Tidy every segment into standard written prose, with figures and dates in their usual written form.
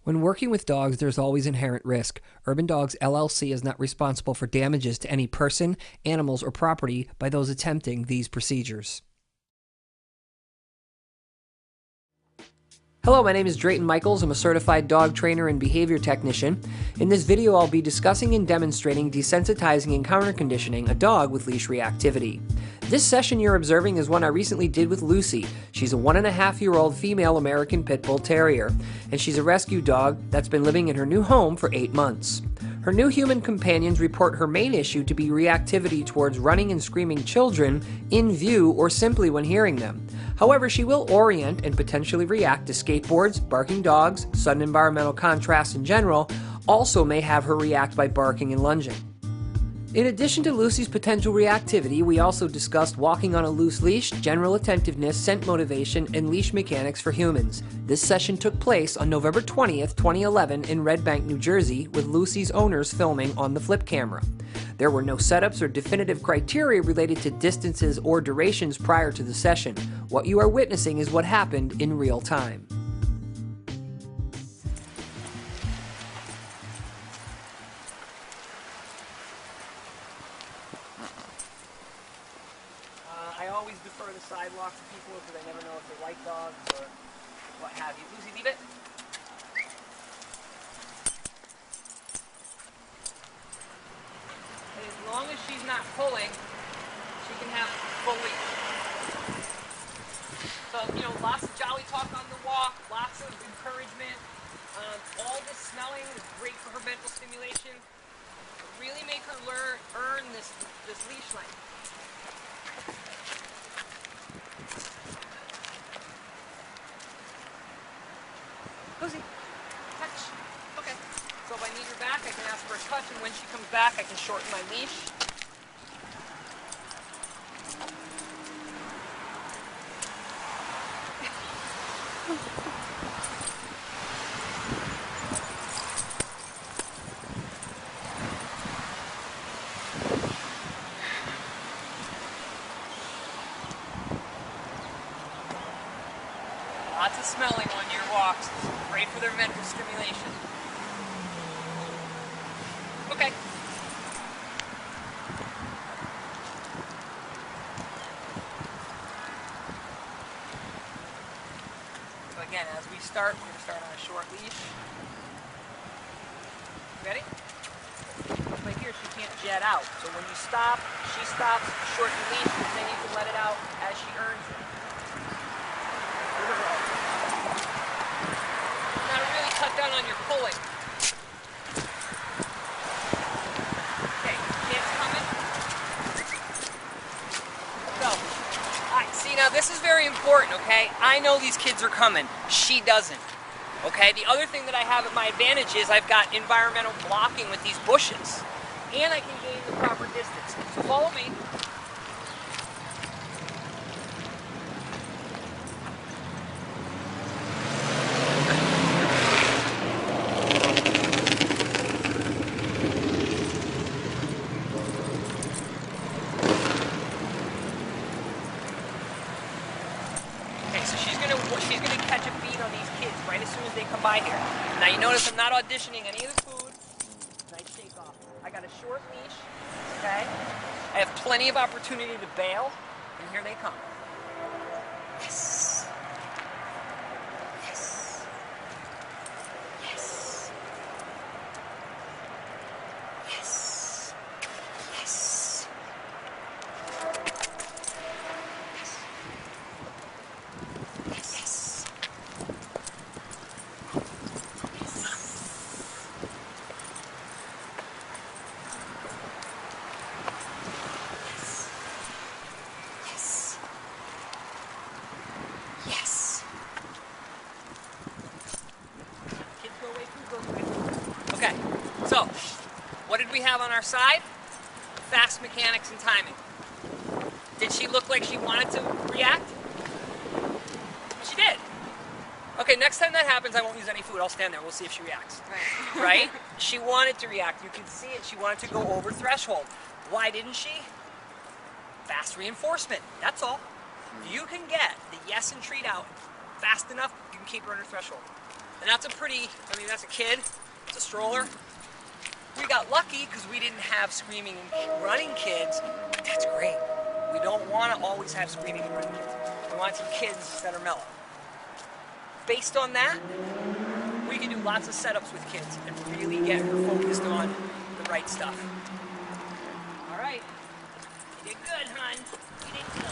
When working with dogs, there's always inherent risk. Urban Dogs LLC is not responsible for damages to any person, animals, or property by those attempting these procedures. Hello, my name is Drayton Michaels. I'm a certified dog trainer and behavior technician. In this video, I'll be discussing and demonstrating desensitizing and counterconditioning a dog with leash reactivity. This session you're observing is one I recently did with Lucy. She's a 1.5-year-old female American Pit Bull Terrier, and she's a rescue dog that's been living in her new home for 8 months. Her new human companions report her main issue to be reactivity towards running and screaming children in view or simply when hearing them. However, she will orient and potentially react to skateboards, barking dogs, sudden environmental contrast in general, also may have her react by barking and lunging. In addition to Lucy's potential reactivity, we also discussed walking on a loose leash, general attentiveness, scent motivation, and leash mechanics for humans. This session took place on November 20th, 2011 in Red Bank, New Jersey, with Lucy's owners filming on the flip camera. There were no setups or definitive criteria related to distances or durations prior to the session. What you are witnessing is what happened in real time. I always defer the sidewalk to people because I never know if they like dogs or what have you. Lucy, leave it. And as long as she's not pulling, she can have full leash. So, lots of jolly talk on the walk, lots of encouragement. All this smelling is great for her mental stimulation. Really make her earn this leash length. Lucy, touch. Okay. So if I need her back, I can ask for a touch, and when she comes back, I can shorten my leash. Lots of smelling on your walks. Great for their mental stimulation. Okay. So again, as we start, we're going to start on a short leash. Ready? Right here, she can't jet out. So when you stop, she stops, shorten the leash, and then you can let it out as she earns it. Now to really cut down on your pulling. Okay, kids coming. So, alright, see now this is very important, okay? I know these kids are coming. She doesn't. Okay, the other thing that I have at my advantage is I've got environmental blocking with these bushes. And I can gain the proper distance. So follow me. She's gonna catch a beat on these kids right as soon as they come by here. Now you notice I'm not auditioning any of the food. Nice shake off. I got a short leash, okay? I have plenty of opportunity to bail, and here they come. Yes. Yes. Yes. Yes. Yes. Okay, so what did we have on our side? Fast mechanics and timing. Did she look like she wanted to react? She did. Okay, next time that happens, I won't use any food. I'll stand there. We'll see if she reacts. Right? She wanted to react. You can see it. She wanted to go over threshold. Why didn't she? Fast reinforcement. That's all. You can get the yes and treat out fast enough, you can keep her under threshold. And that's that's a kid. It's a stroller. We got lucky because we didn't have screaming and running kids. That's great. We don't want to always have screaming and running kids. We want some kids that are mellow. Based on that, we can do lots of setups with kids and really get her focused on the right stuff. All right. You did good, hon. You did good.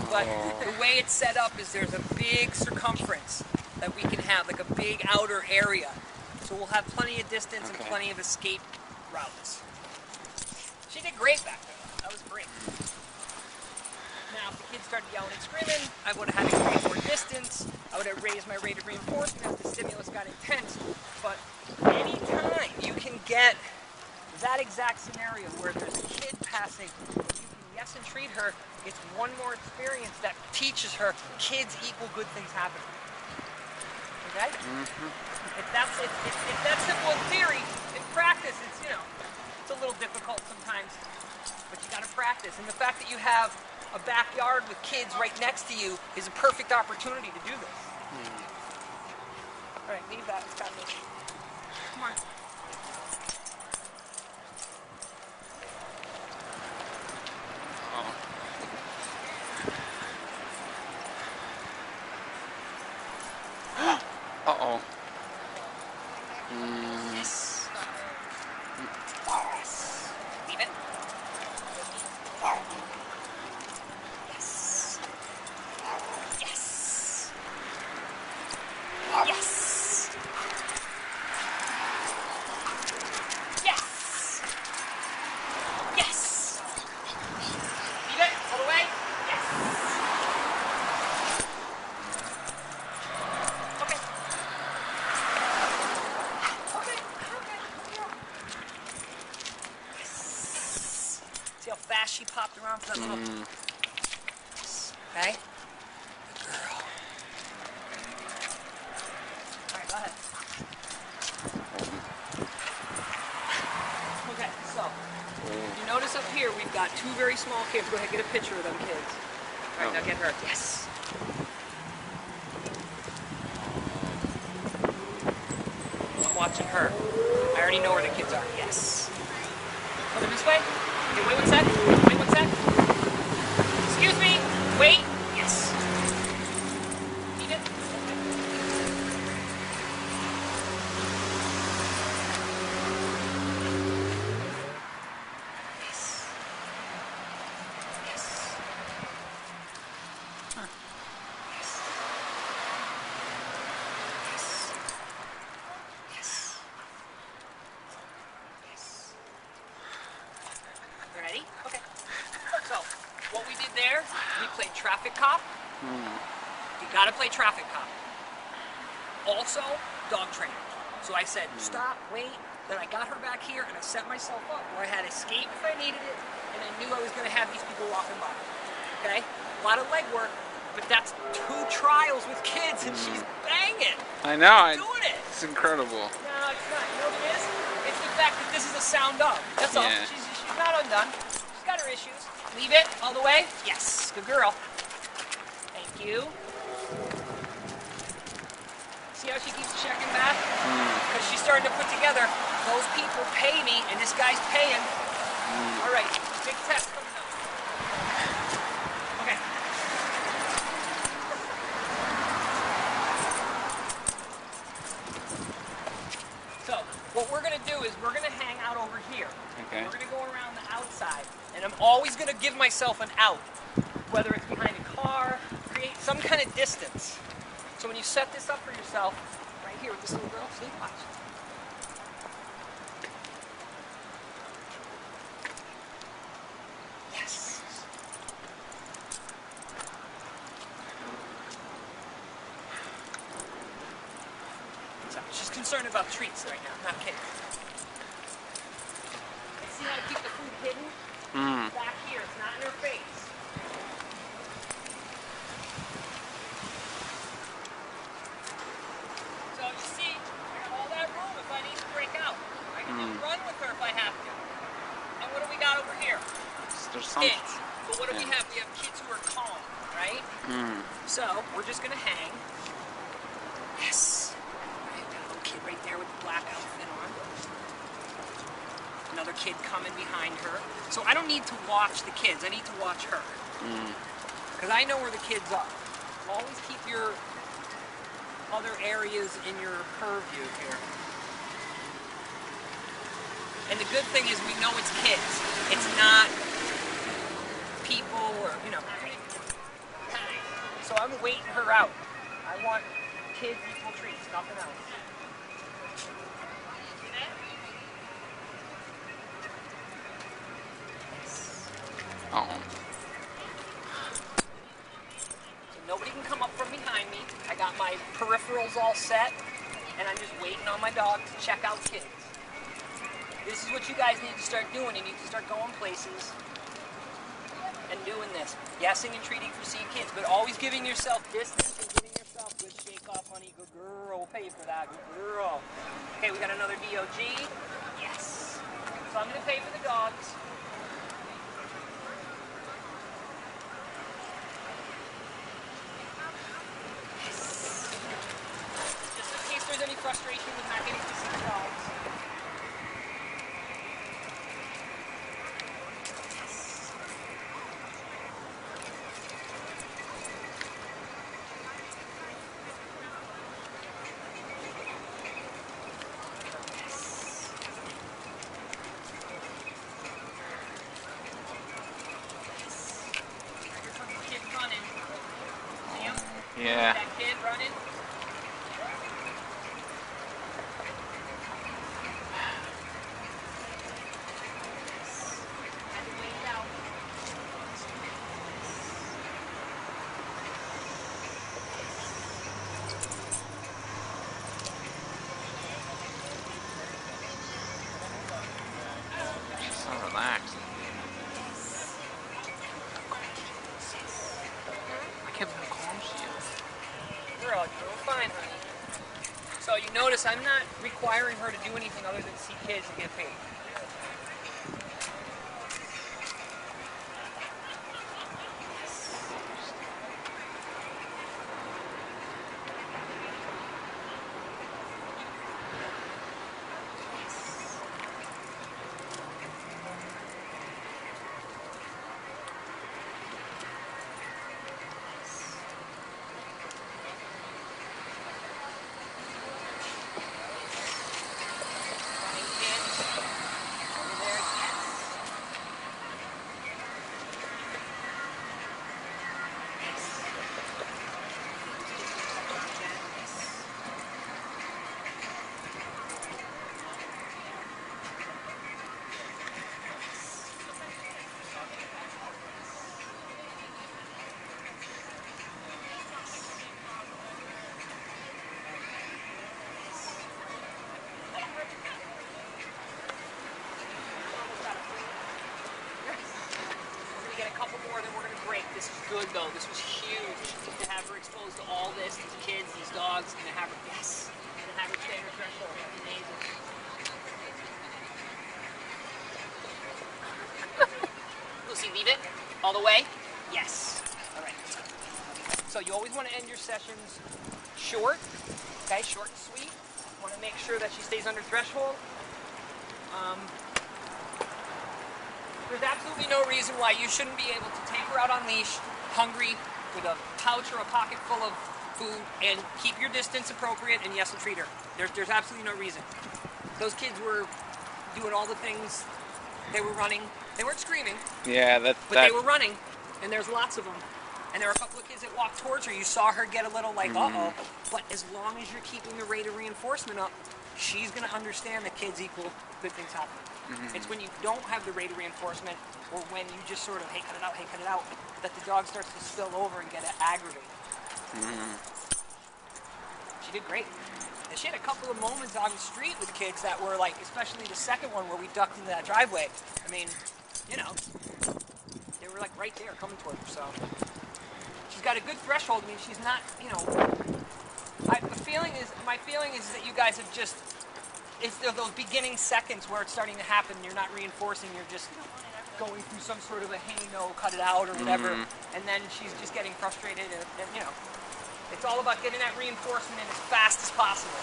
But the way it's set up is there's a big circumference that we can have, like a big outer area. So we'll have plenty of distance and plenty of escape routes. She did great back there. That was great. Now, if the kids started yelling and screaming, I would have had to create more distance. I would have raised my rate of reinforcement as the stimulus got intense. But anytime you can get that exact scenario where there's a kid passing, you can yes and treat her, it's one more experience that teaches her kids equal good things happening. Okay? If that's simple in theory, in practice it's, it's a little difficult sometimes, but you gotta practice. And the fact that you have a backyard with kids right next to you is a perfect opportunity to do this. All right, leave that. It's got me. Come on. Uh-oh. Yes. Yes. Leave it. Yes. Yes. Yes. Yes. Yes. Leave it all the way. Yes. Okay. Yes. See how fast she popped around for that little... Okay? Good girl. Alright, go ahead. Okay, so, you notice up here we've got two very small kids. Go ahead, get a picture of them kids. Alright, now get her. Yes. I'm watching her. I already know where the kids are. Yes. Over this way. Okay, wait 1 sec. Wait 1 sec. Excuse me. Wait. Yes. Eat it. Yes. Yes. Huh. Yes. Yes. Yes. Yes. You ready? Okay. So, what we did there, we played traffic cop. You gotta play traffic cop. Also, dog training. So I said, stop, wait. Then I got her back here and I set myself up where I had escape if I needed it, and I knew I was gonna have these people walking by. Okay? A lot of leg work, but that's 2 trials with kids and she's banging. I know. She's doing it. It's incredible. No, it's not. You know what it is? It's the fact that this is a sound dog. That's all. Yeah. She's not undone. She's got her issues. Leave it all the way. Yes. Good girl. Thank you. See how she keeps checking back? Because she's starting to put together, those people pay me and this guy's paying. All right. Big test coming up. Okay. So, what we're going to do is we're going to hang out over here. Okay. We're going to go around the outside, and I'm always going to give myself an out, whether it's behind a car, create some kind of distance. So when you set this up for yourself, right here with this little girl, see, watch. Yes. So she's concerned about treats right now, not kidding. And see how I keep the food hidden? Back here, it's not in her face. So you see, I got all that room if I need to break out. I can just run with her if I have to. And what do we got over here? There's some Kids. But what do we have? We have kids who are calm, right? So we're just gonna hang. Yes. Right, got a little kid right there with the black outfit on. Another kid coming behind her. So I don't need to watch the kids. I need to watch her. Because I know where the kids are. Always keep your other areas in your purview here. And the good thing is we know it's kids. It's not people or, you know. So I'm waiting her out. I want kids equal treats, nothing else. Oh. So nobody can come up from behind me. I got my peripherals all set, and I'm just waiting on my dog to check out kids. This is what you guys need to start doing. You need to start going places and doing this. Yesing and treating for seeing kids, but always giving yourself distance and giving yourself good shake off, honey. Good girl. We'll pay you for that. Good girl. Okay, we got another DOG. Yes. So I'm going to pay for the dogs. Just in case there's any frustration with not getting to see the dogs. Yeah. That kid running. She's so relaxed. I can't believe how calm she is. Girl, you're fine, honey. So you notice I'm not requiring her to do anything other than see kids and get paid. This is good though. This was huge to have her exposed to all this, these kids, these dogs, and to have her, yes, and to have her stay her threshold. That's amazing. Lucy, leave it all the way. Yes. All right. Let's go. So you always want to end your sessions short. Okay, short and sweet. You want to make sure that she stays under threshold. There's absolutely no reason why you shouldn't be able to take her out on leash, hungry, with a pouch or a pocket full of food, and keep your distance appropriate, and yes, and treat her. There's absolutely no reason. Those kids were doing all the things. They were running. They weren't screaming. Yeah, but they were running, and there's lots of them. And there were a couple of kids that walked towards her. You saw her get a little like, uh-oh. But as long as you're keeping the rate of reinforcement up, she's going to understand that kids equal good things happen. It's when you don't have the rate of reinforcement, or when you just sort of, hey, cut it out, that the dog starts to spill over and get aggravated. She did great. And she had a couple of moments on the street with kids that were like, especially the second one where we ducked into that driveway. I mean, you know, they were like right there coming toward her, so. She's got a good threshold. I mean, she's not, you know, my feeling is that you guys have just, it's those beginning seconds where it's starting to happen, you're not reinforcing, you're just going through some sort of a, hey, no, cut it out or whatever, and then she's just getting frustrated, and you know, it's all about getting that reinforcement in as fast as possible.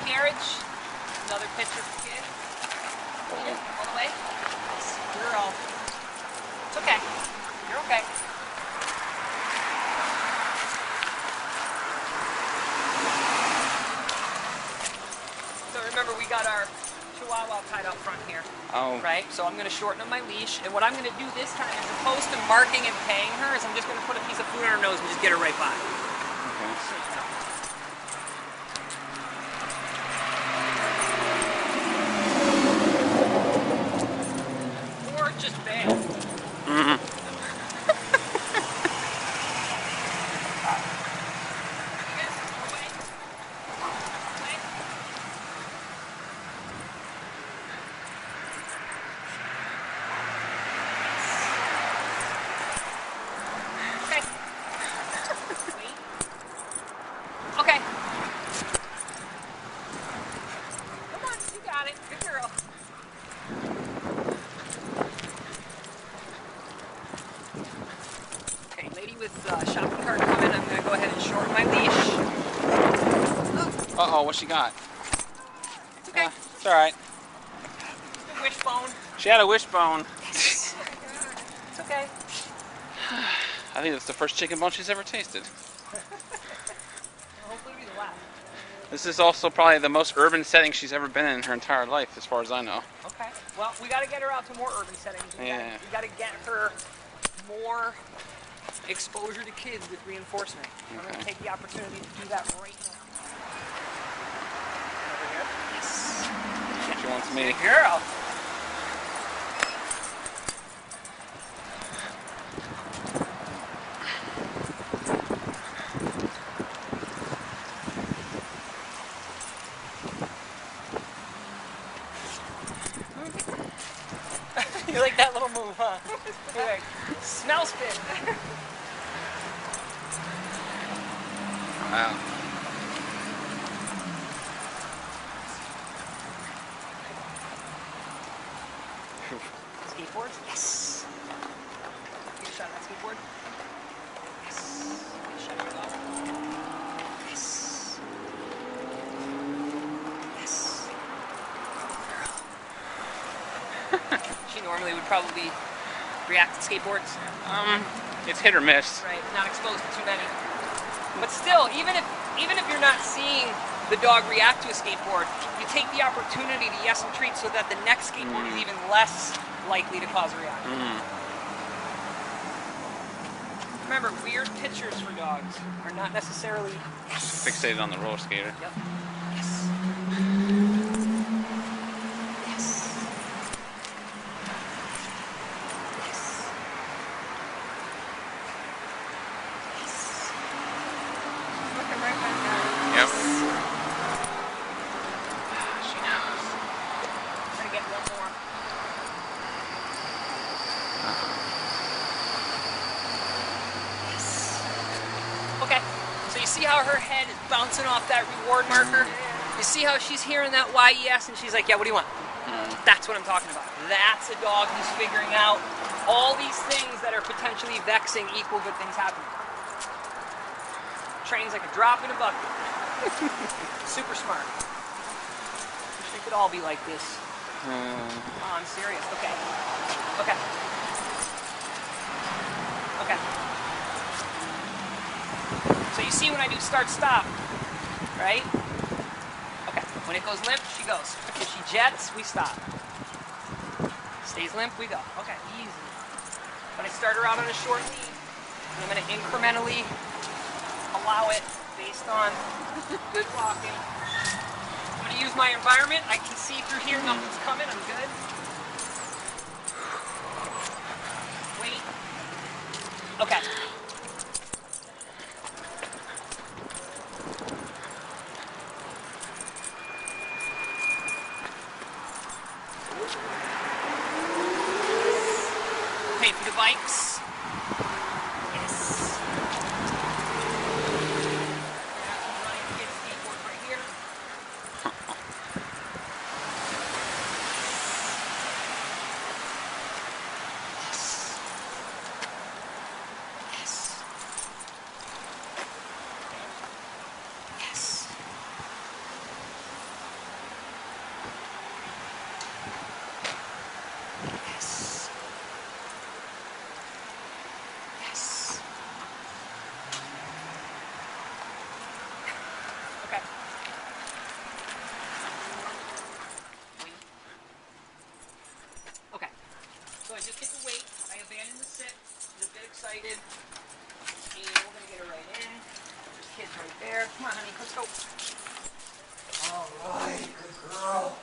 Carriage, another picture for kid. All the way. Girl. It's okay. You're okay. So remember, we got our Chihuahua tied out front here. Oh. Right? So I'm going to shorten up my leash. And what I'm going to do this time, as opposed to marking and paying her, is I'm just going to put a piece of food on her nose and just get her right by. Okay. Just bad. Okay. Come on, you got it. Good girl. With shopping cart coming, I'm going to go ahead and shorten my leash. Uh-oh, what she got? It's okay. It's alright. The wishbone. She had a wishbone. It's okay. I think that's the first chicken bone she's ever tasted. Hopefully it'll be the last. This is also probably the most urban setting she's ever been in her entire life, as far as I know. Okay. Well, we got to get her out to more urban settings. We got to get her more exposure to kids with reinforcement. Okay. I'm going to take the opportunity to do that right now. Over here. Yes. She wants me. Good girl. You like that little move, huh? You're like, smell spin. Wow. Skateboards? Yes. Get a shot at that skateboard. Yes. Get a shot at that. Yes. Yes. Girl. She normally would probably react to skateboards. It's hit or miss. Right. Not exposed to too many. But still, even if you're not seeing the dog react to a skateboard, you take the opportunity to yes and treat so that the next skateboard is even less likely to cause a reaction. Remember, weird pictures for dogs are not necessarily fixated on the roller skater. Yep. Yes. Yes. Yep. She knows. I'm gonna get one more. Yes. Okay. So you see how her head is bouncing off that reward marker? You see how she's hearing that YES and she's like, yeah, what do you want? That's what I'm talking about. That's a dog who's figuring out All these things that are potentially vexing equal good things happening. Training's like a drop in a bucket. Super smart. Wish they could all be like this. Oh, I'm serious. Okay. Okay. Okay. So you see when I do start-stop, right? Okay. When it goes limp, she goes. If she jets, we stop. Stays limp, we go. Okay, easy. When I start her out on a short lead, I'm going to incrementally allow it based on good walking. I'm going to use my environment. I can see through here, nothing's coming, I'm good. Wait. Okay. Pay for the bikes. Yes. Running kids skateboard right here. Yes. Yes. Yes. Yes. Okay. Wait. Okay. So I just get the weight. I abandon the sit. She's a bit excited. And we're going to get her right in. There's kids right there. Come on, honey. Let's go. All right. Good girl.